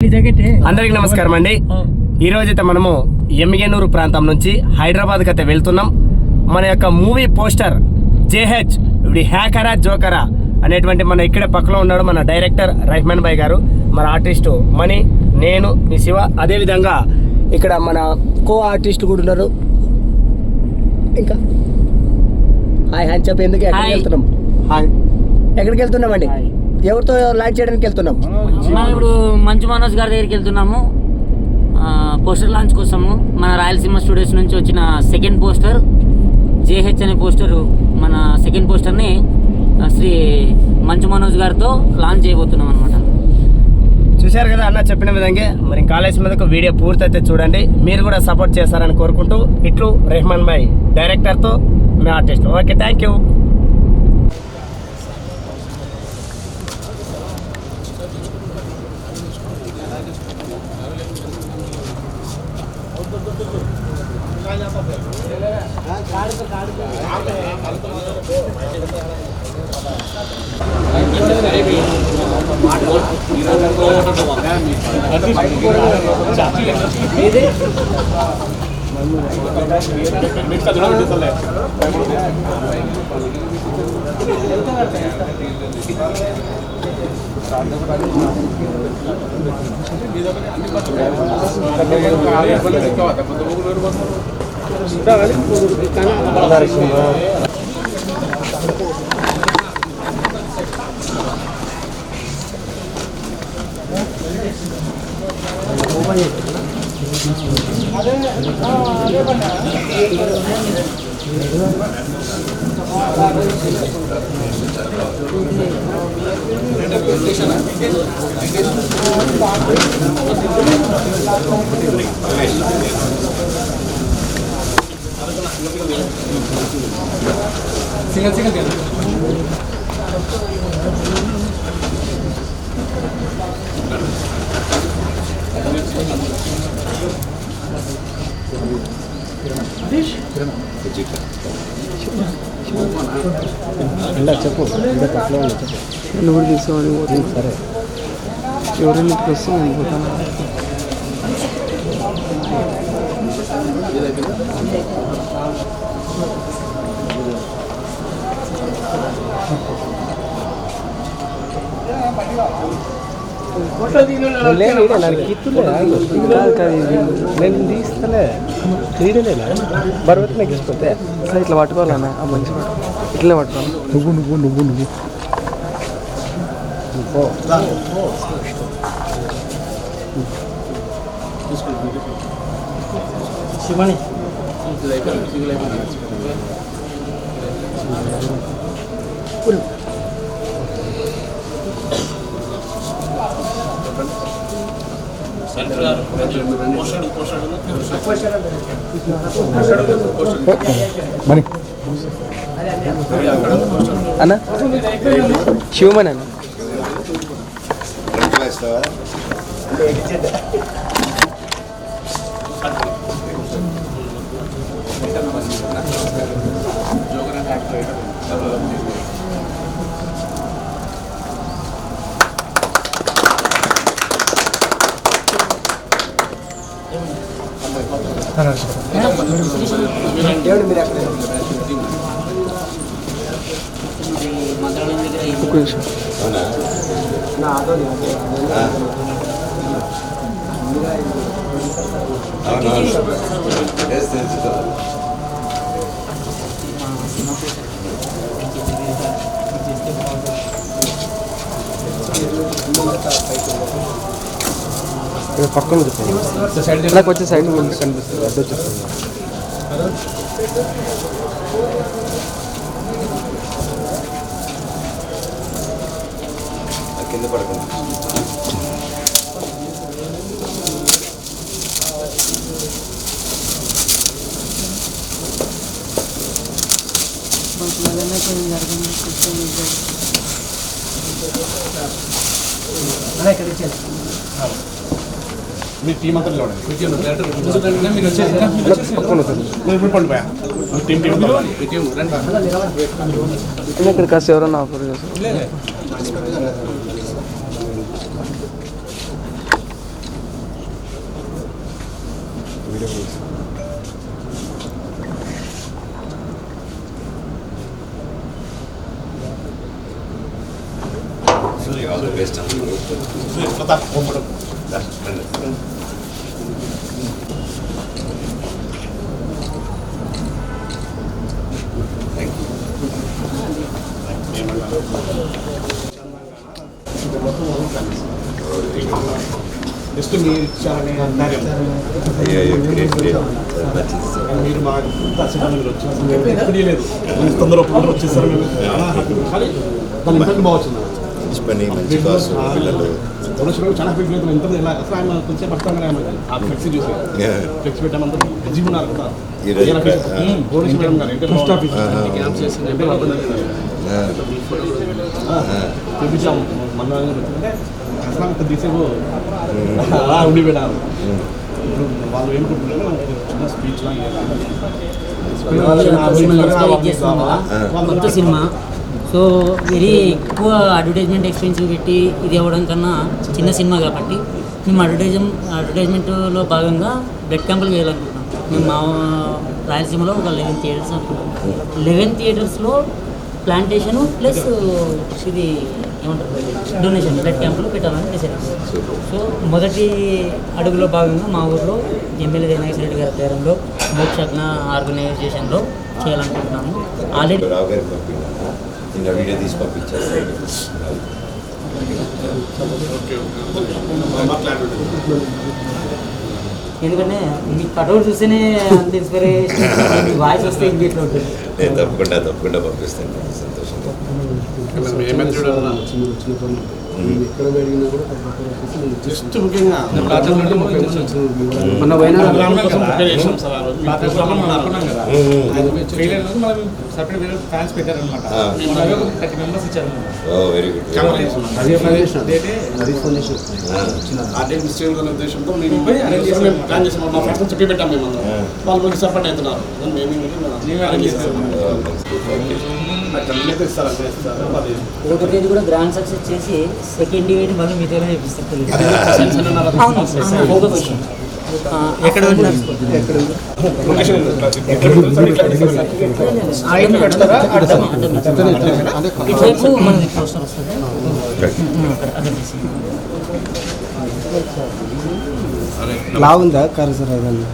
అందరికి నమస్కారం అండి. ఈ రోజైతే మనము ఎమ్మిగనూరు ప్రాంతం నుంచి హైదరాబాద్కి అయితే వెళ్తున్నాం. మన యొక్క మూవీ పోస్టర్ జేహెచ్ ఇప్పుడు హ్యాకరా జోకరా అనేటువంటి మన ఇక్కడే పక్కలో ఉన్నాడు మన డైరెక్టర్ రెహమాన్ భాయ్ గారు, మన ఆర్టిస్టు మణి, నేను మీ శివ, అదేవిధంగా ఇక్కడ మన కో ఆర్టిస్ట్ కూడా ఉన్నారు. ఇంకా హాయ్ హాయ్ చెప్పి ఎందుకు ఎక్కడికి వెళ్తున్నాం? హాయ్ ఎక్కడికి వెళ్తున్నామండి? ఎవరితో లాంచ్ చేయడానికి వెళ్తున్నాం? ఇప్పుడు మంచు మనోజ్ గారి దగ్గరికి వెళ్తున్నాము పోస్టర్ లాంచ్ కోసము. మన రాయలసీమ స్టూడియోస్ నుంచి వచ్చిన సెకండ్ పోస్టర్ జేహెచ్ అనే పోస్టర్, మన సెకండ్ పోస్టర్ని శ్రీ మంచు మనోజ్ గారితో లాంచ్ చేయబోతున్నాం అనమాట. చూశారు కదా అన్న చెప్పిన విధంగా. మరి కాలేజ్ మీదకు వీడియో పూర్తయితే చూడండి, మీరు కూడా సపోర్ట్ చేస్తారని కోరుకుంటూ ఇట్లు రెహమాన్ భాయ్ డైరెక్టర్తో మీ ఆర్టిస్ట్. Okay, thank you. చెప్పు నువ్వు తీసుకోవాలి పోతుంది. సరే ఎవరింటికి వస్తే నేను పోతాను. నేను తీస్తలే తీయలేనా బరువు నెక్కిపోతే ఇట్లా పట్టుకోవాలన్నా ఆ మంచి ఇట్లా పట్టుకోవాలి. నువ్వు శివని మణి అన్న శివమణి అన్న ఒక్క నిమిషం. పక్కన చెప్పండి, నాకు వచ్చే సైడ్ కనిపిస్తుంది. అడ్డు వచ్చేస్తుంది. కింద పడకండి. మీ టీం అంతా ఇక్కడ కాస్త ఎవరన్నా ఆఫర్ చేస్తారు. All the best. Thank you. Just మీరు ఇచ్చారని అంటారు మీరు మా మీరు వచ్చేసారు ఎప్పుడు లేదు తొందర వచ్చేసారు మేము చాలా హ్యాపీ కానీ దాని ఇంపాక్ట్ బాగా వచ్చింది పని మంచి కాసు పిల్లలు చాలా హ్యాపీ లేదు ఎంత ఇలా అసలు ఆయన కొంచెం పడతాను ఆ ఫ్లెక్సీ చూసి ఫ్లెక్స్ పెట్టామంతా బిజీ ఉన్నారు కదా పోలీస్ మేడం గారు పోస్ట్ ఆఫీస్ చూపించాము మన అసలు అంత తీసేపు అలా ఉండిపోయినారు ఇప్పుడు వాళ్ళు ఏనుకుంటున్నారు చిన్న స్పీచ్ కొత్త సినిమా సో వెరీ ఎక్కువ అడ్వర్టైజ్మెంట్ ఎక్స్పెన్సివ్ పెట్టి ఇది అవ్వడం కన్నా చిన్న సినిమా కాబట్టి మేము అడ్వర్టైజ్మెంట్లో భాగంగా బ్లడ్ క్యాంపులు వేయాలనుకుంటున్నాం. మేము మా రాయలసీమలో ఒక 11 థియేటర్స్ అనుకుంటున్నాం. 11 థియేటర్స్లో ప్లాంటేషను ప్లస్ ఇది ఏమంటారు డొనేషన్ బ్లడ్ క్యాంపులు పెట్టాలని డిసైడ్. సో మొదటి అడుగులో భాగంగా మా ఊర్లో ఎమ్మెల్యే వినాయక రెడ్డి గారి ఆధ్వర్యంలో మోక్షజ్ఞ ఆర్గనైజేషన్లో చేయాలనుకుంటున్నాము. ఆల్రెడీ రావు గారికి పంపించాను ఇంకా వీడియో తీసి పంపించాను. ఎందుకంటే మీ కటౌట్ చూస్తేనే అంత ఇన్స్పిరేషన్, మీ వాయిస్ వస్తే ఇంకేట్లో ఉంటుంది. నేను తప్పకుండా పంపిస్తాను సంతోషంగా. ఎక్కడ పెరిగినా కూడా జస్ట్ ముఖ్యంగా మొన్న పోయినా వెరీ గుడ్. ఉద్దేశంతో మేము ప్లాన్ చేసాం. మా ఫ్రెండ్స్ చెప్పి పెట్టాం మేము వాళ్ళు కొంచెం సపోర్ట్ అవుతున్నారు. ఒకటి తేదీ కూడా గ్రాండ్ సక్సెస్ చేసి సెకండ్ ఈవెంట్ మళ్ళీ మీతోనే చేపిస్తారు. ఇటువైపు మనకి పోస్టర్ వస్తుంది. లాగుందా కారు సార్ అదండి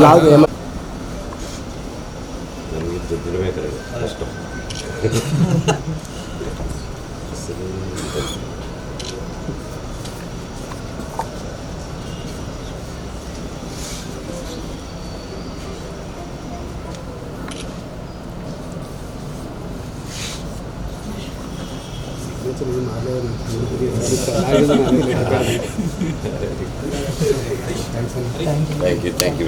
లాగు దినమే కదా కష్టం. థ్యాంక్ యూ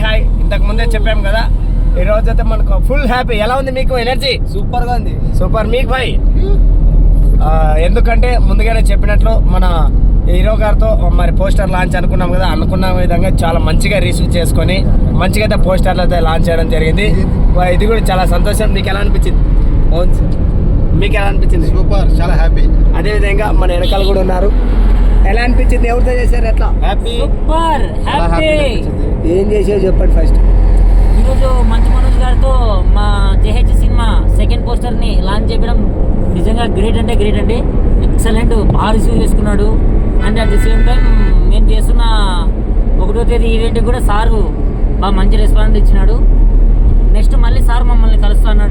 హాయ్ ఇంతకు ముందే చెప్పాం కదా, ఈ రోజు అయితే మనకు ఫుల్ హ్యాపీ. ఎలా ఉంది మీకు ఎనర్జీ? సూపర్గా ఉంది. సూపర్. మీకు భాయ్ ఎందుకంటే ముందుగానే చెప్పినట్లు మన హీరో గారితో మరి పోస్టర్ లాంచ్ అనుకున్నాం కదా, అనుకున్న విధంగా చాలా మంచిగా రిసీవ్ చేసుకొని మంచిగా అయితే పోస్టర్లు అయితే లాంచ్ చేయడం జరిగింది. ఇది కూడా చాలా సంతోషం. మీకు ఎలా అనిపించింది? అవును సార్, మీకు ఎలా అనిపించింది? సూపర్, చాలా హ్యాపీ. అదేవిధంగా మన వెనకాల కూడా ఉన్నారు. ఎలా అనిపించింది? ఎవరితో చేశారు? ఎట్లా? Happy, super happy. ఏం చేసావు చెప్పండి ఫస్ట్. ఈరోజు మంచు మనోజ్ గారితో మా జేహెచ్ సినిమా సెకండ్ పోస్టర్ని లాంచ్ చేయడం నిజంగా గ్రేట్ అండి. ఎక్సలెంట్, బాగా రిసీవ్ చేసుకున్నాడు. And at the same time మేము చేస్తున్న 1వ తేదీ ఈవెంట్కి కూడా సారు బాగా మంచి రెస్పాన్స్ ఇచ్చినాడు. నెక్స్ట్ మళ్ళీ సార్ మమ్మల్ని కలుస్తా అన్నాడు.